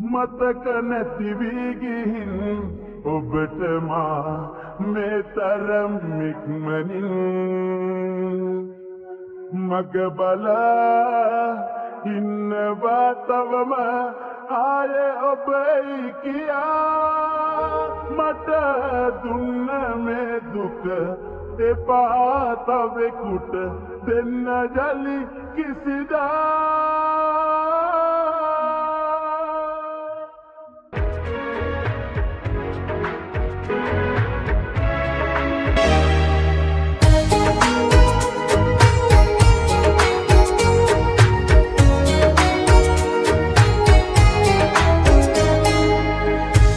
මතක නැති වී ගිහින් ඔබට මා මේ තරම් ඉක්මනින් මග බලා ඉන්නවා තවම ආයේ ඔබයි කියා මට දුන්න මේ දුක එපා තවෙකුට දෙන්න ජලි කිසිදා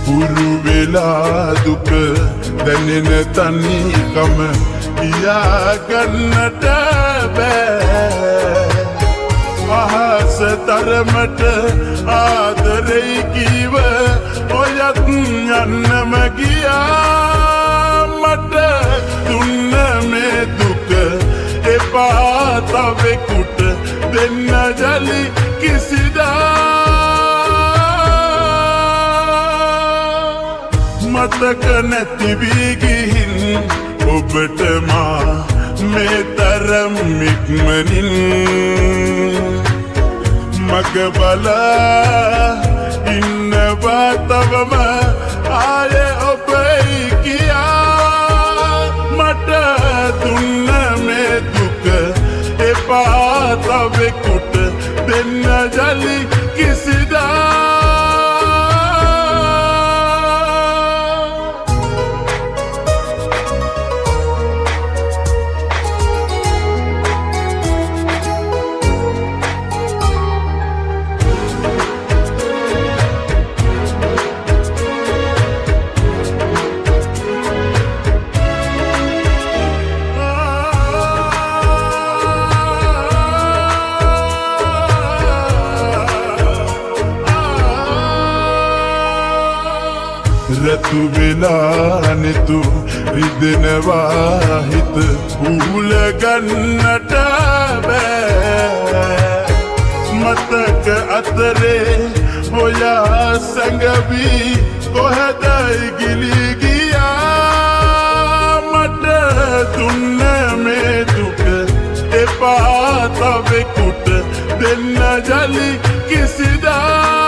පුරු වෙලා දුක දැනෙන තනිකම කියාගන්නට බෑ අහස තරමට ආදරෙයි කීව ඔයත් යන්නම ගියා මට දුන්න මේ දුක එපා තවෙකුට දෙන්න ජලි කිසිදා මතක නැති වී ගිහින් ඔබට මා මේ තරම් ඉක්මනින් මග බලා ඉන්නවා තවම ආයේ ඔබයි කියා මට දුන්න මේ දුක එපා තවෙකුට දෙන්න ජලි කිසිදා රතු වෙලා නිතු රිදෙනවා හිත උහුල ගන්නට බෑ මතක අතරේ හොයා සැඟවී කොහෙදයි ගිලී ගියා මට දුන්න මේ දුක එපා තවෙකුට දෙන්න ජලි කිසිදා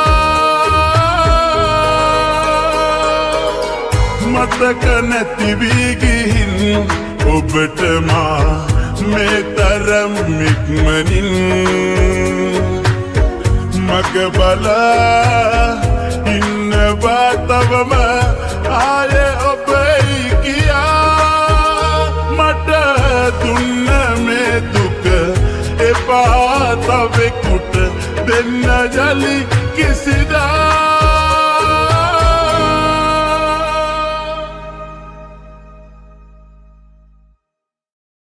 මතක නැති වී ගිහින් ඔබට මා මේ තරම් ඉක්මනින් මග බලා ඉන්නවා තවම ආයේ ඔබයි කියා මට දුන්න මේ දුක එපා තවෙකුට දෙන්න ජලි කිසිදා